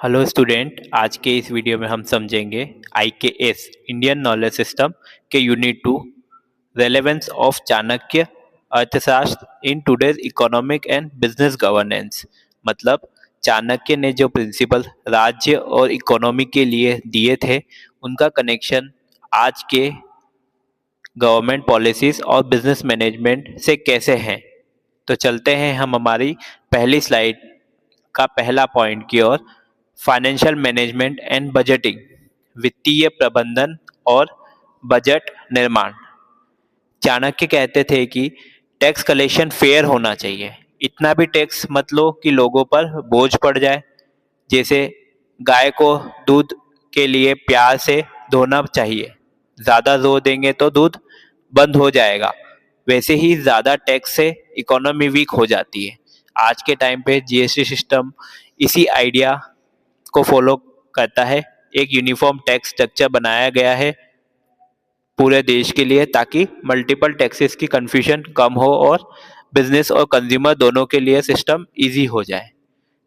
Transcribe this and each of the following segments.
Hello student, आज के इस वीडियो में हम समझेंगे IKS इंडियन नॉलेज सिस्टम के यूनिट 2 रेलेवेंस ऑफ चाणक्य अर्थशास्त्र in today's economic and business governance. मतलब चाणक्य ने जो प्रिंसिपल राज्य और इकोनॉमी के लिए दिए थे उनका कनेक्शन आज के गवर्नमेंट पॉलिसीज और बिजनेस मैनेजमेंट से कैसे हैं। तो चलते हैं हम हमारी पहली स्लाइड का पहला पॉइंट की ओर। फाइनेंशियल मैनेजमेंट एंड बजटिंग, वित्तीय प्रबंधन और बजट निर्माण। चाणक्य कहते थे कि टैक्स कलेक्शन फेयर होना चाहिए, इतना भी टैक्स मत लो कि लोगों पर बोझ पड़ जाए। जैसे गाय को दूध के लिए प्यार से धोना चाहिए, ज़्यादा धो देंगे तो दूध बंद हो जाएगा, वैसे ही ज़्यादा टैक्स से इकोनॉमी वीक हो जाती है। आज के टाइम पे GST सिस्टम इसी आइडिया को फॉलो करता है। एक यूनिफॉर्म टैक्स स्ट्रक्चर बनाया गया है पूरे देश के लिए ताकि मल्टीपल टैक्सेस की कंफ्यूजन कम हो और बिजनेस और कंज्यूमर दोनों के लिए सिस्टम इजी हो जाए।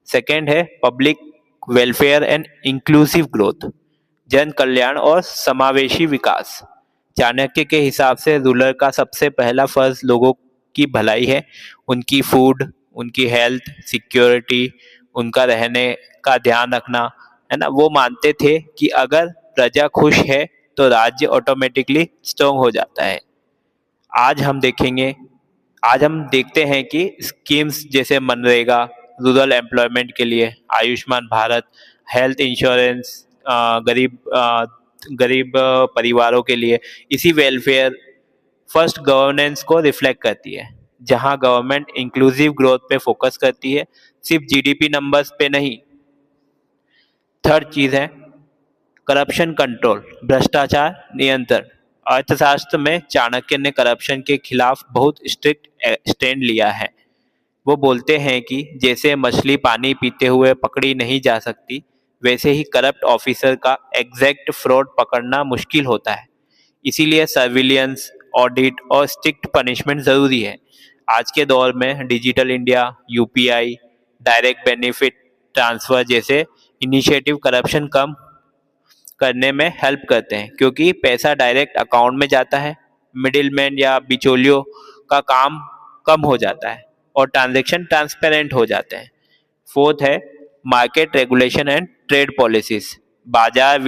सेकेंड है public welfare and inclusive growth, जन कल्याण और समावेशी विकास। चाणक्य के हिसाब से रूलर का सबसे पहला फर्ज लोगों की भलाई है, उनकी फूड, उनकी हेल्थ, सिक्योरिटी, उनका रहने का ध्यान रखना, है ना। वो मानते थे कि अगर प्रजा खुश है तो राज्य ऑटोमेटिकली स्ट्रॉन्ग हो जाता है। आज हम देखेंगे आज हम देखते हैं कि स्कीम्स जैसे मनरेगा, रूरल एम्प्लॉयमेंट के लिए, आयुष्मान भारत, हेल्थ इंश्योरेंस, गरीब परिवारों के लिए, इसी वेलफेयर फर्स्ट गवर्नेंस को रिफ्लेक्ट करती है, जहां गवर्नमेंट इंक्लूसिव ग्रोथ पे फोकस करती है, सिर्फ GDP नंबर्स पे नहीं। थर्ड चीज है करप्शन कंट्रोल, भ्रष्टाचार नियंत्रण। अर्थशास्त्र में चाणक्य ने करप्शन के खिलाफ बहुत स्ट्रिक्ट स्टैंड लिया है। वो बोलते हैं कि जैसे मछली पानी पीते हुए पकड़ी नहीं जा सकती, वैसे ही करप्ट ऑफिसर का एग्जैक्ट फ्रॉड पकड़ना मुश्किल होता है। इसीलिए सर्विलियंस, ऑडिट और स्ट्रिक्ट पनिशमेंट जरूरी है। आज के दौर में digital India, UPI, direct benefit transfer जैसे इनिशिएटिव करप्शन कम करने में हेल्प करते हैं, क्योंकि पैसा डायरेक्ट अकाउंट में जाता है, मिडिलमैन या बिचौलियों का काम कम हो जाता है और ट्रांजैक्शन ट्रांसपेरेंट हो जाते हैं। फोर्थ है market regulation and trade policies, बाजार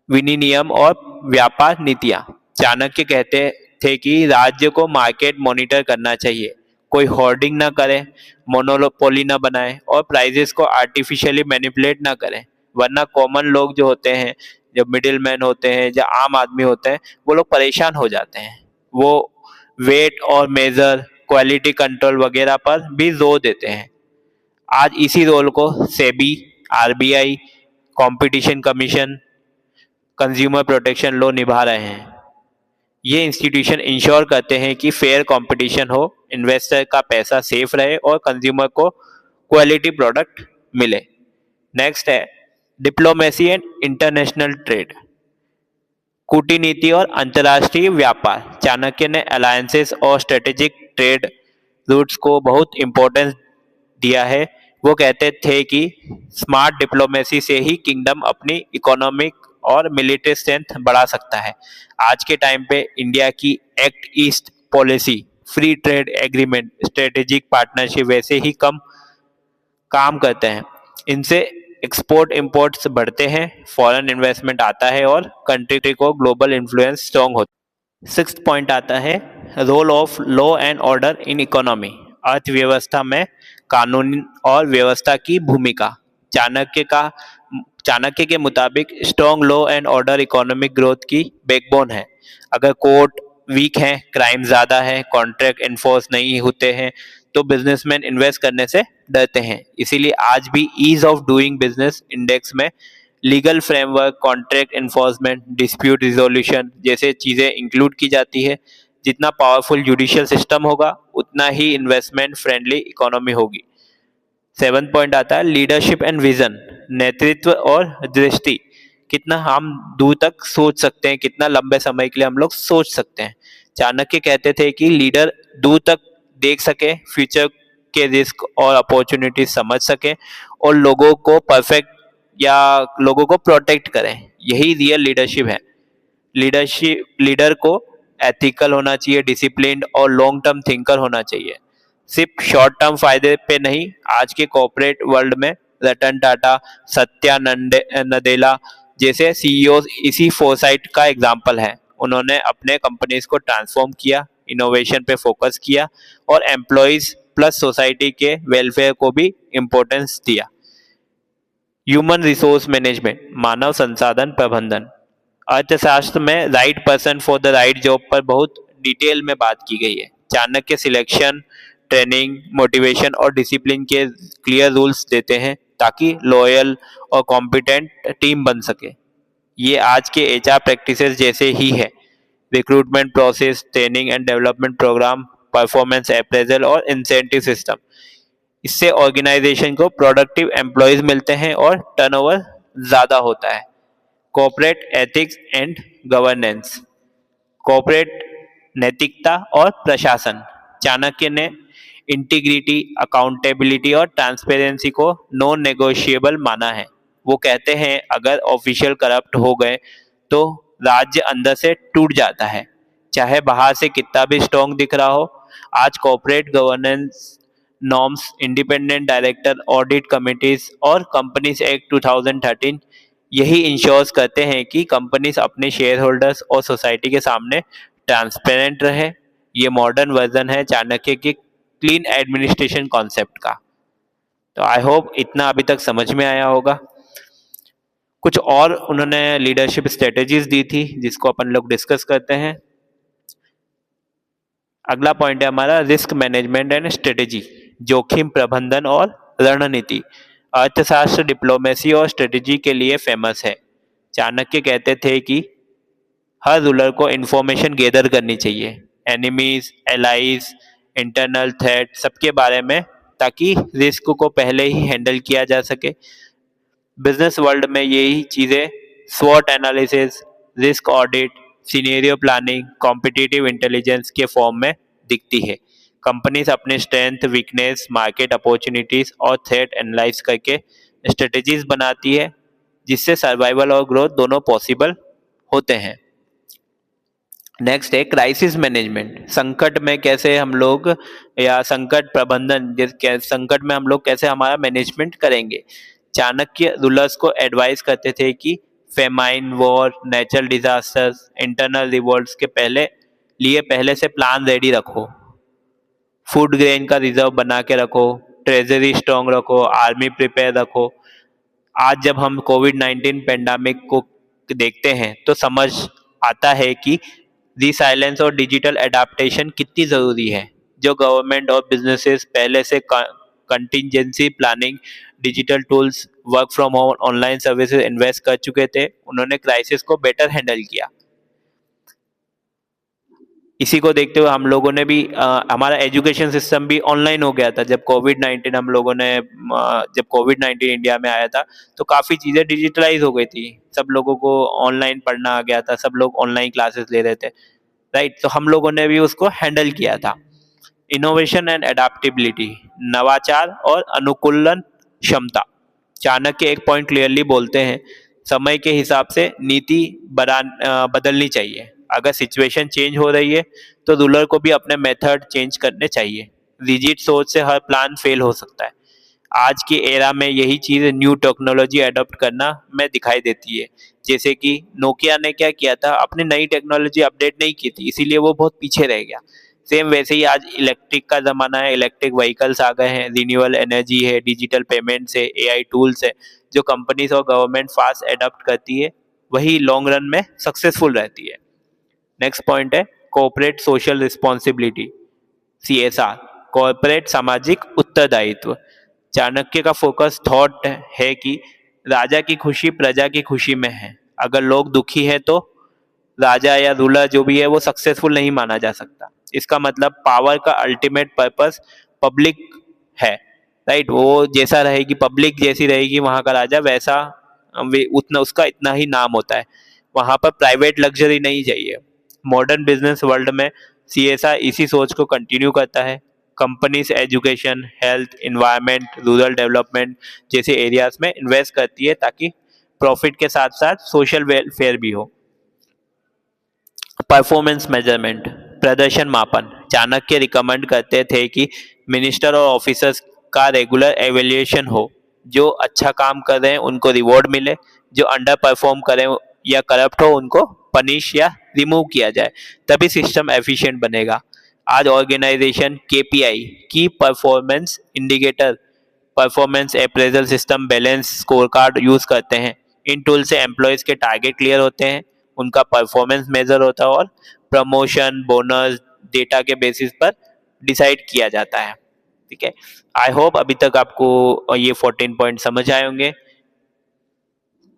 विनियम और व्यापार नीतियां। चाणक्य कहते थे कि राज्य को मार्केट मॉनिटर करना चाहिए, कोई होर्डिंग ना करे, मोनोपोली ना बनाए और प्राइजेस को आर्टिफिशियली मैनिपुलेट ना करें, वरना कॉमन लोग जो होते हैं, जो मिडिल मैन होते हैं, जो आम आदमी होते हैं, वो लोग परेशान हो जाते हैं। वो वेट और मेजर, क्वालिटी कंट्रोल वगैरह पर भी जोर देते हैं। आज इसी रोल को SEBI, RBI, competition commission, consumer protection law निभा रहे हैं। ये इंस्टीट्यूशन इंश्योर करते हैं कि फेयर कंपटीशन हो, इन्वेस्टर का पैसा सेफ रहे और कंज्यूमर को क्वालिटी प्रोडक्ट मिले। नेक्स्ट है डिप्लोमेसी एंड इंटरनेशनल ट्रेड, कूटनीति और अंतर्राष्ट्रीय व्यापार। चाणक्य ने अलायंसेस और स्ट्रेटेजिक ट्रेड रूट्स को बहुत इंपॉर्टेंस दिया है। वो कहते थे कि स्मार्ट डिप्लोमेसी से ही किंगडम अपनी इकोनॉमिक और मिलिट्री स्ट्रेंथ बढ़ा सकता है। आज के टाइम पे इंडिया की act east policy, free trade agreement, strategic partnership वैसे ही कम काम करते हैं। इनसे एक्सपोर्ट इंपोर्ट्स बढ़ते हैं, फॉरेन इन्वेस्टमेंट आता है और कंट्री को ग्लोबल इन्फ्लुएंस स्ट्रॉन्ग होता है। सिक्स्थ पॉइंट आता है role of law and order in economy, अर्थव्यवस्था में कानून और व्यवस्था की भूमिका। चाणक्य के मुताबिक strong law and order economic growth की बैकबोन है। अगर कोर्ट वीक है, क्राइम ज्यादा है, कॉन्ट्रैक्ट एनफोर्स नहीं होते हैं, तो बिजनेसमैन इन्वेस्ट करने से डरते हैं। इसीलिए आज भी ease of doing business index में legal framework, contract enforcement, dispute resolution जैसे चीजें इंक्लूड की जाती है। जितना पावरफुल जुडिशियल सिस्टम होगा उतना ही इन्वेस्टमेंट फ्रेंडली इकोनॉमी होगी। सेवन पॉइंट आता है लीडरशिप एंड विजन, नेतृत्व और दृष्टि। कितना हम दूर तक सोच सकते हैं, कितना लंबे समय के लिए हम लोग सोच सकते हैं। चाणक्य कहते थे कि लीडर दूर तक देख सके, फ्यूचर के रिस्क और अपॉर्चुनिटी समझ सके और लोगों को परफेक्ट या लोगों को प्रोटेक्ट करें। यही रियल लीडरशिप है। लीडर को एथिकल होना चाहिए, डिसिप्लिन्ड और लॉन्ग टर्म थिंकर होना चाहिए, सिर्फ शॉर्ट टर्म फायदे पे नहीं। आज के कॉर्पोरेट वर्ल्ड में रतन टाटा, सत्या नडेला जैसे सीईओ इसी फोरसाइट का एग्जाम्पल है। उन्होंने अपने कंपनीज को ट्रांसफॉर्म किया, इनोवेशन पे फोकस किया और एम्प्लॉयज प्लस सोसाइटी के वेलफेयर को भी इम्पोर्टेंस दिया। ह्यूमन रिसोर्स मैनेजमेंट, मानव संसाधन प्रबंधन। अर्थशास्त्र में right person for the right job पर बहुत डिटेल में बात की गई है। चाणक्य सिलेक्शन, ट्रेनिंग, मोटिवेशन और डिसिप्लिन के क्लियर रूल्स देते हैं ताकि लॉयल और कॉम्पिटेंट टीम बन सके। ये आज के एचआर प्रैक्टिसेस जैसे ही है। Recruitment process, training and development program, performance appraisal और इंसेंटिव सिस्टम, इससे ऑर्गेनाइजेशन को प्रोडक्टिव एम्प्लॉयज मिलते हैं और टर्नओवर ज़्यादा होता है। Corporate ethics and governance, corporate नैतिकता और प्रशासन। चाणक्य ने इंटीग्रिटी, अकाउंटेबिलिटी और ट्रांसपेरेंसी को नॉन नेगोशिएबल माना है। वो कहते हैं अगर ऑफिशियल करप्ट हो गए तो राज्य अंदर से टूट जाता है, चाहे बाहर से कितना भी स्ट्रॉन्ग दिख रहा हो। आज corporate governance norms, independent director, audit committees और कंपनीज एक्ट 2013 यही इंश्योर्स करते हैं कि कंपनीज अपने शेयर होल्डर्स और सोसाइटी के सामने ट्रांसपेरेंट रहे। ये मॉडर्न वर्जन है चाणक्य के क्लीन एडमिनिस्ट्रेशन कॉन्सेप्ट का। तो आई होप इतना अभी तक समझ में आया होगा। कुछ और उन्होंने लीडरशिप स्ट्रेटेजीज दी थी जिसको अपन लोग डिस्कस करते हैं। अगला पॉइंट है हमारा रिस्क मैनेजमेंट एंड स्ट्रेटेजी, जोखिम प्रबंधन और रणनीति। अर्थशास्त्र डिप्लोमेसी और स्ट्रेटेजी के लिए फेमस है। चाणक्य कहते थे कि हर रूलर को इंफॉर्मेशन गैदर करनी चाहिए, एनिमीज, एलाइज, इंटरनल थ्रेट सबके बारे में, ताकि रिस्क को पहले ही हैंडल किया जा सके। बिजनेस वर्ल्ड में यही चीज़ें स्वॉट analysis, risk audit, scenario planning, competitive intelligence के फॉर्म में दिखती है। कंपनीज अपने स्ट्रेंथ, वीकनेस, मार्केट अपॉर्चुनिटीज और थ्रेट एनालाइज करके स्ट्रेटेजीज बनाती है जिससे सर्वाइवल और ग्रोथ दोनों पॉसिबल होते हैं। नेक्स्ट है क्राइसिस मैनेजमेंट, संकट में कैसे हम लोग या संकट प्रबंधन, संकट में हम लोग कैसे हमारा मैनेजमेंट करेंगे। चाणक्य रूलर्स को एडवाइस करते थे कि famine, war, natural disasters, internal revolts के पहले से प्लान रेडी रखो, फूड ग्रेन का रिजर्व बना के रखो, ट्रेजरी स्ट्रॉन्ग रखो, आर्मी प्रिपेयर रखो। आज जब हम कोविड-19 पेंडेमिक को देखते हैं तो समझ आता है कि रिसाइलेंस और डिजिटल एडाप्टेशन कितनी ज़रूरी है। जो गवर्नमेंट और बिजनेसेस पहले से contingency planning, digital tools, work from home, online services invest कर चुके थे, उन्होंने क्राइसिस को बेटर हैंडल किया। इसी को देखते हुए हम लोगों ने भी हमारा एजुकेशन सिस्टम भी ऑनलाइन हो गया था। जब कोविड-19 इंडिया में आया था तो काफ़ी चीज़ें डिजिटलाइज हो गई थी, सब लोगों को ऑनलाइन पढ़ना आ गया था, सब लोग ऑनलाइन क्लासेस ले रहे थे, राइट। तो हम लोगों ने भी उसको हैंडल किया था। इनोवेशन एंड एडाप्टेबिलिटी, नवाचार और अनुकूलन क्षमता। चाणक्य एक पॉइंट क्लियरली बोलते हैं, समय के हिसाब से नीति बदलनी चाहिए। अगर सिचुएशन चेंज हो रही है तो रूलर को भी अपने मेथड चेंज करने चाहिए। रिजिड सोच से हर प्लान फेल हो सकता है। आज की एरा में यही चीज़ न्यू टेक्नोलॉजी अडॉप्ट करना में दिखाई देती है। जैसे कि नोकिया ने क्या किया था, अपनी नई टेक्नोलॉजी अपडेट नहीं की थी, इसीलिए वो बहुत पीछे रह गया। सेम वैसे ही आज इलेक्ट्रिक का ज़माना है, इलेक्ट्रिक व्हीकल्स आ गए हैं, रिन्यूएबल एनर्जी है, डिजिटल पेमेंट्स है, एआई टूल्स है। जो कंपनीज और गवर्नमेंट फास्ट अडॉप्ट करती है वही लॉन्ग रन में सक्सेसफुल रहती है। नेक्स्ट पॉइंट है corporate social responsibility, CSR, corporate सामाजिक उत्तरदायित्व। चाणक्य का फोकस थॉट है कि राजा की खुशी प्रजा की खुशी में है। अगर लोग दुखी है तो राजा या रूलर जो भी है वो सक्सेसफुल नहीं माना जा सकता। इसका मतलब पावर का अल्टीमेट पर्पस पब्लिक है, राइट। वो जैसा रहेगी, पब्लिक जैसी रहेगी, वहाँ का राजा वैसा, उतना उसका इतना ही नाम होता है। वहाँ पर प्राइवेट लग्जरी नहीं चाहिए। मॉडर्न बिजनेस वर्ल्ड में CSR इसी सोच को कंटिन्यू करता है। Companies education, health, environment, rural development जैसे एरियाज में इन्वेस्ट करती है ताकि प्रॉफिट के साथ साथ सोशल वेलफेयर भी हो। परफॉर्मेंस मेजरमेंट, प्रदर्शन मापन, चाणक्य रिकमेंड करते थे कि मिनिस्टर और ऑफिसर्स का रेगुलर एवेल्यूएशन हो। जो अच्छा काम कर रहे हैं उनको रिवॉर्ड मिले, जो अंडर परफॉर्म करें या करप्ट हो उनको पनिश या रिमूव किया जाए, तभी सिस्टम एफिशिएंट बनेगा। आज ऑर्गेनाइजेशन केपीआई की performance indicator, performance appraisal system, balance score card use करते हैं। इन टूल से एम्प्लॉयज के टारगेट क्लियर होते हैं, उनका परफॉर्मेंस मेजर होता है और प्रमोशन, बोनस डेटा के बेसिस पर डिसाइड किया जाता है। ठीक है, आई होप अभी तक आपको ये 14 पॉइंट समझ आए होंगे।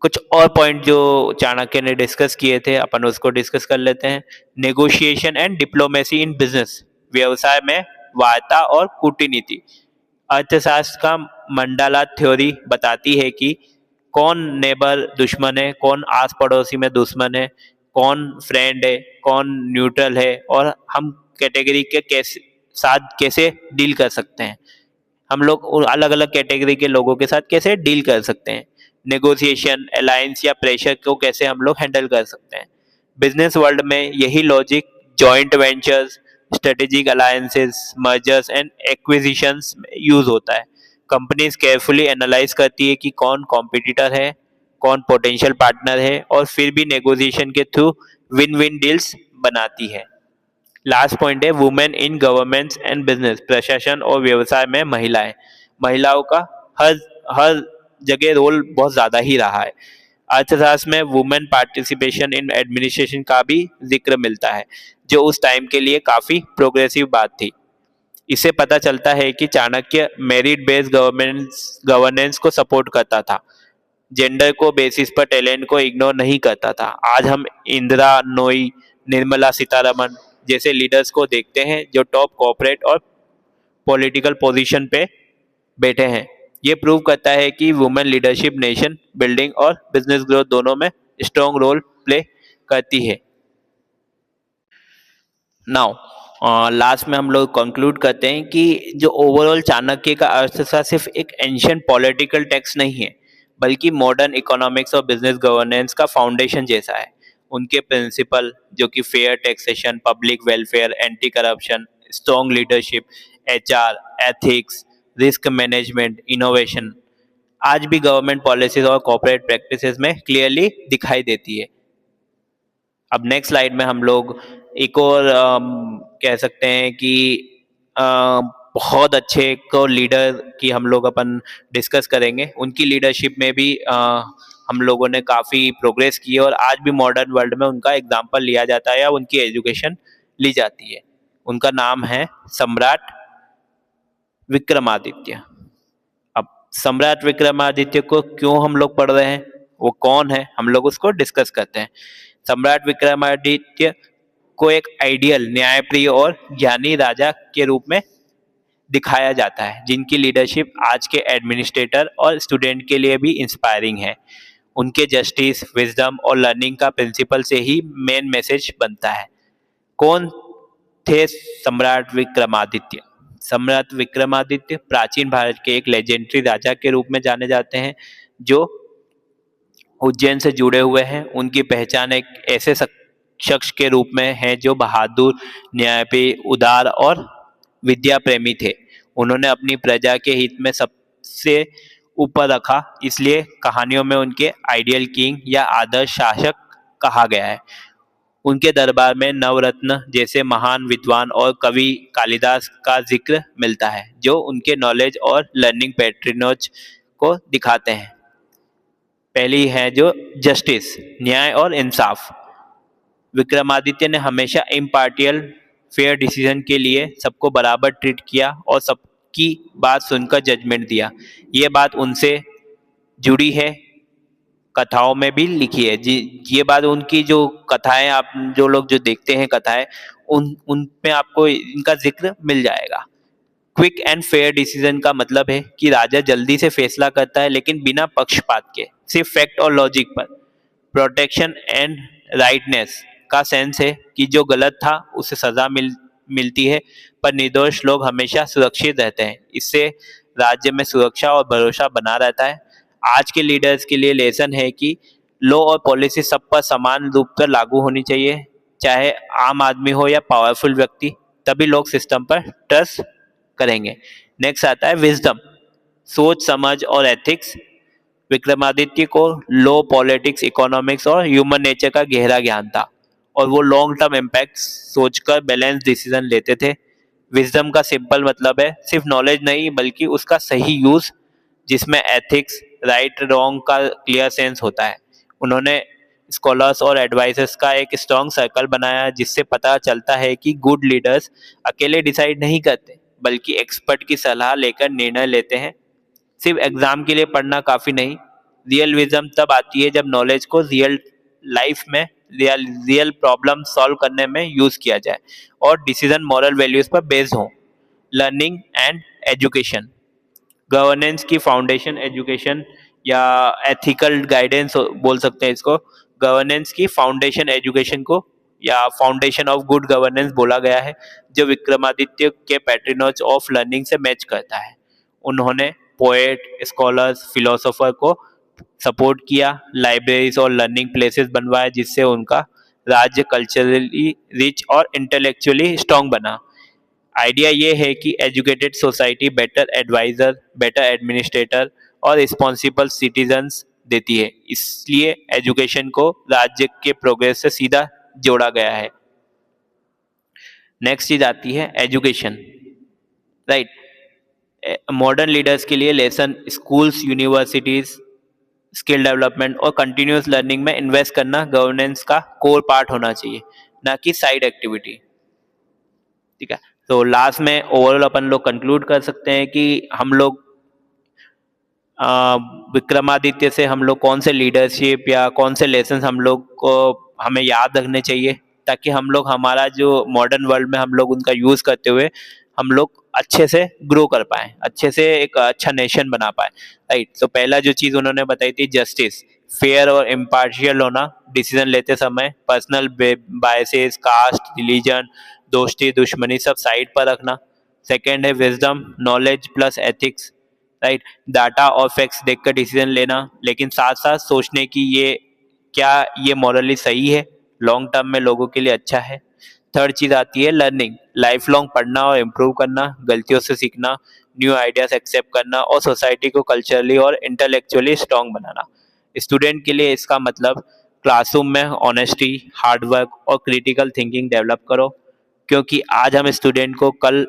कुछ और पॉइंट जो चाणक्य ने डिस्कस किए थे अपन उसको डिस्कस कर लेते हैं। Negotiation and diplomacy in business, व्यवसाय में वार्ता और कूटनीति। अर्थशास्त्र का मंडाला थ्योरी बताती है कि कौन नेबर दुश्मन है, कौन आस पड़ोसी में दुश्मन है, कौन फ्रेंड है, कौन न्यूट्रल है, और हम कैटेगरी के साथ कैसे डील कर सकते हैं, हम लोग अलग अलग कैटेगरी के लोगों के साथ कैसे डील कर सकते हैं। नेगोशिएशन, अलायंस या प्रेशर को कैसे हम लोग हैंडल कर सकते हैं। बिजनेस वर्ल्ड में यही logic joint ventures, strategic alliances, mergers and acquisitions में यूज होता है। कंपनीज केयरफुली एनालाइज करती है कि कौन कॉम्पिटिटर है, कौन पोटेंशियल पार्टनर है, और फिर भी नेगोशिएशन के थ्रू विन विन डील्स बनाती है। लास्ट पॉइंट है women in government and business, प्रशासन और व्यवसाय में महिलाएं। महिलाओं का हर हर जगह रोल बहुत ज्यादा ही रहा है। अर्थशास्त्र में वुमेन पार्टिसिपेशन इन एडमिनिस्ट्रेशन का भी जिक्र मिलता है, जो उस टाइम के लिए काफी प्रोग्रेसिव बात थी। इससे पता चलता है कि चाणक्य मेरिट बेस्ड गवर्नेंस को सपोर्ट करता था, जेंडर को बेसिस पर टैलेंट को इग्नोर नहीं करता था। आज हम इंदिरा नोई, निर्मला सीतारमन जैसे लीडर्स को देखते हैं जो टॉप कॉर्पोरेट और पॉलिटिकल पोजीशन पे बैठे हैं। ये प्रूव करता है कि वुमेन लीडरशिप नेशन बिल्डिंग और बिजनेस ग्रोथ दोनों में स्ट्रॉन्ग रोल प्ले करती है। नाउ लास्ट में हम लोग कंक्लूड करते हैं कि जो ओवरऑल चाणक्य का अर्थशास्त्र सिर्फ एक एंशियंट पॉलिटिकल टेक्स्ट नहीं है, बल्कि मॉडर्न इकोनॉमिक्स और बिजनेस गवर्नेंस का फाउंडेशन जैसा है। उनके प्रिंसिपल जो कि fair taxation, public welfare, anti corruption, strong leadership, HR, ethics, risk management, innovation, आज भी गवर्नमेंट पॉलिसीज और कॉर्पोरेट प्रैक्टिसेस में क्लियरली दिखाई देती है। अब नेक्स्ट स्लाइड में हम लोग एक और कह सकते हैं कि बहुत अच्छे को लीडर की हम लोग अपन डिस्कस करेंगे। उनकी लीडरशिप में भी हम लोगों ने काफ़ी प्रोग्रेस की है और आज भी मॉडर्न वर्ल्ड में उनका एग्जाम्पल लिया जाता है या उनकी एजुकेशन ली जाती है। उनका नाम है सम्राट विक्रमादित्य। अब सम्राट विक्रमादित्य को क्यों हम लोग पढ़ रहे हैं, वो कौन है, हम लोग उसको डिस्कस करते हैं। सम्राट विक्रमादित्य को एक आइडियल, न्यायप्रिय और ज्ञानी राजा के रूप में दिखाया जाता है, जिनकी लीडरशिप आज के एडमिनिस्ट्रेटर और स्टूडेंट के लिए भी इंस्पायरिंग है। उनके जस्टिस, विजडम और लर्निंग का प्रिंसिपल से ही मेन मैसेज बनता है। कौन थे सम्राट विक्रमादित्य? सम्राट विक्रमादित्य प्राचीन भारत के एक लेजेंडरी राजा के रूप में जाने जाते हैं जो उज्जैन से जुड़े हुए हैं। उनकी पहचान एक ऐसे शख्स के रूप में है जो बहादुर, न्यायप्रिय, उदार और विद्या प्रेमी थे। उन्होंने अपनी प्रजा के हित में सबसे ऊपर रखा, इसलिए कहानियों में उनके आइडियल किंग या आदर्श शासक कहा गया है। उनके दरबार में नवरत्न जैसे महान विद्वान और कवि कालिदास का जिक्र मिलता है, जो उनके नॉलेज और लर्निंग पैट्रिनोज को दिखाते हैं। पहली है जो जस्टिस, न्याय और इंसाफ। विक्रमादित्य ने हमेशा इम्पार्टियल, फेयर डिसीजन के लिए सबको बराबर ट्रीट किया और सबकी बात सुनकर जजमेंट दिया। ये बात उनसे जुड़ी है, कथाओं में भी लिखी है जी। ये बात उनकी जो कथाएं, आप जो लोग जो देखते हैं कथाएं, उन पे आपको इनका जिक्र मिल जाएगा। क्विक एंड फेयर डिसीजन का मतलब है कि राजा जल्दी से फैसला करता है, लेकिन बिना पक्षपात के, सिर्फ फैक्ट और लॉजिक पर। प्रोटेक्शन एंड राइटनेस का सेंस है कि जो गलत था उसे सजा मिलती है, पर निर्दोष लोग हमेशा सुरक्षित रहते हैं। इससे राज्य में सुरक्षा और भरोसा बना रहता है। आज के लीडर्स के लिए लेसन है कि लॉ और पॉलिसी सब पर समान रूप से लागू होनी चाहिए, चाहे आम आदमी हो या पावरफुल व्यक्ति, तभी लोग सिस्टम पर ट्रस्ट करेंगे। नेक्स्ट आता है विजडम, सोच समझ और एथिक्स। विक्रमादित्य को लॉ, पॉलिटिक्स, इकोनॉमिक्स और ह्यूमन नेचर का गहरा ज्ञान था और वो लॉन्ग टर्म इम्पैक्ट सोचकर बैलेंस डिसीजन लेते थे। विजडम का सिंपल मतलब है सिर्फ नॉलेज नहीं बल्कि उसका सही यूज, जिसमें एथिक्स, राइट रॉन्ग का क्लियर सेंस होता है। उन्होंने स्कॉलर्स और एडवाइजर्स का एक स्ट्रॉन्ग सर्कल बनाया, जिससे पता चलता है कि गुड लीडर्स अकेले डिसाइड नहीं करते बल्कि एक्सपर्ट की सलाह लेकर निर्णय लेते हैं। सिर्फ एग्जाम के लिए पढ़ना काफी नहीं, रियल विजडम तब आती है जब नॉलेज को रियल लाइफ में, रियल प्रॉब्लम सॉल्व करने में यूज किया जाए और डिसीजन मॉरल वैल्यूज पर बेस्ड हो। लर्निंग एंड एजुकेशन, गवर्नेंस की फाउंडेशन एजुकेशन या एथिकल गाइडेंस बोल सकते हैं इसको। गवर्नेंस की फाउंडेशन एजुकेशन को या फाउंडेशन ऑफ गुड गवर्नेंस बोला गया है, जो विक्रमादित्य के पैट्रिनोज ऑफ लर्निंग से मैच करता है। उन्होंने पोएट, स्कॉलर्स, फिलोसोफर को सपोर्ट किया, लाइब्रेरीज और लर्निंग प्लेसेस बनवाए, जिससे उनका राज्य कल्चरली रिच और इंटेलेक्चुअली स्ट्रांग बना। आइडिया ये है कि educated society better adviser, better administrator और रिस्पॉन्सिबल सिटीजन्स देती है। इसलिए एजुकेशन को राज्य के प्रोग्रेस से सीधा जोड़ा गया है। नेक्स्ट चीज आती है एजुकेशन, राइट। मॉडर्न लीडर्स के लिए lesson schools, universities, skill development और कंटिन्यूस लर्निंग में इन्वेस्ट करना गवर्नेंस का कोर पार्ट होना चाहिए, ना कि साइड एक्टिविटी। ठीक है, तो लास्ट में ओवरऑल अपन लोग कंक्लूड कर सकते हैं कि हम लोग विक्रमादित्य से हम लोग कौन से लीडरशिप या कौन से लेसन हम लोग को हमें याद रखने चाहिए, ताकि हम लोग हमारा जो मॉडर्न वर्ल्ड में हम लोग उनका यूज करते हुए हम लोग अच्छे से ग्रो कर पाए, अच्छे से एक अच्छा नेशन बना पाए, राइट। तो पहला जो चीज उन्होंने बताई थी जस्टिस, फेयर और इम्पार्शियल होना डिसीजन लेते समय, पर्सनल बायसेस, कास्ट, रिलीजन, दोस्ती, दुश्मनी सब साइड पर रखना। सेकेंड है wisdom, knowledge plus ethics, right. Data और फैक्ट्स देखकर डिसीजन लेना, लेकिन साथ साथ सोचने की ये मॉरली सही है, लॉन्ग टर्म में लोगों के लिए अच्छा है। थर्ड चीज आती है लर्निंग, लाइफ लॉन्ग पढ़ना और इम्प्रूव करना, गलतियों से सीखना, न्यू आइडियाज एक्सेप्ट करना और सोसाइटी को कल्चरली और इंटेलेक्चुअली स्ट्रांग बनाना। स्टूडेंट के लिए इसका मतलब क्लासरूम में ऑनेस्टी, हार्डवर्क और क्रिटिकल थिंकिंग डेवलप करो, क्योंकि आज हम स्टूडेंट को कल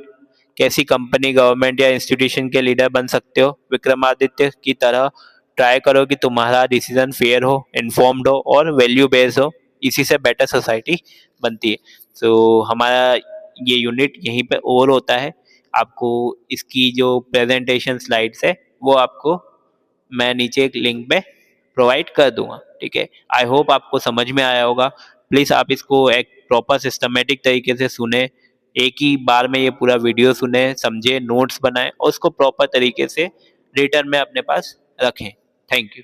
कैसी कंपनी, गवर्नमेंट या इंस्टीट्यूशन के लीडर बन सकते हो। विक्रमादित्य की तरह ट्राई करो कि तुम्हारा डिसीजन फेयर हो, इन्फॉर्म्ड हो और वैल्यू बेस्ड हो, इसी से बेटर सोसाइटी बनती है। तो हमारा ये यूनिट यहीं पे ओवर होता है। आपको इसकी जो प्रेजेंटेशन स्लाइड्स है वो आपको मैं नीचे एक लिंक पे प्रोवाइड कर दूंगा, ठीक है। आई होप आपको समझ में आया होगा। प्लीज़ आप इसको एक प्रॉपर सिस्टमेटिक तरीके से सुने, एक ही बार में ये पूरा वीडियो सुने, समझे, नोट्स बनाए और उसको प्रॉपर तरीके से रिटर्न में अपने पास रखें। Thank you.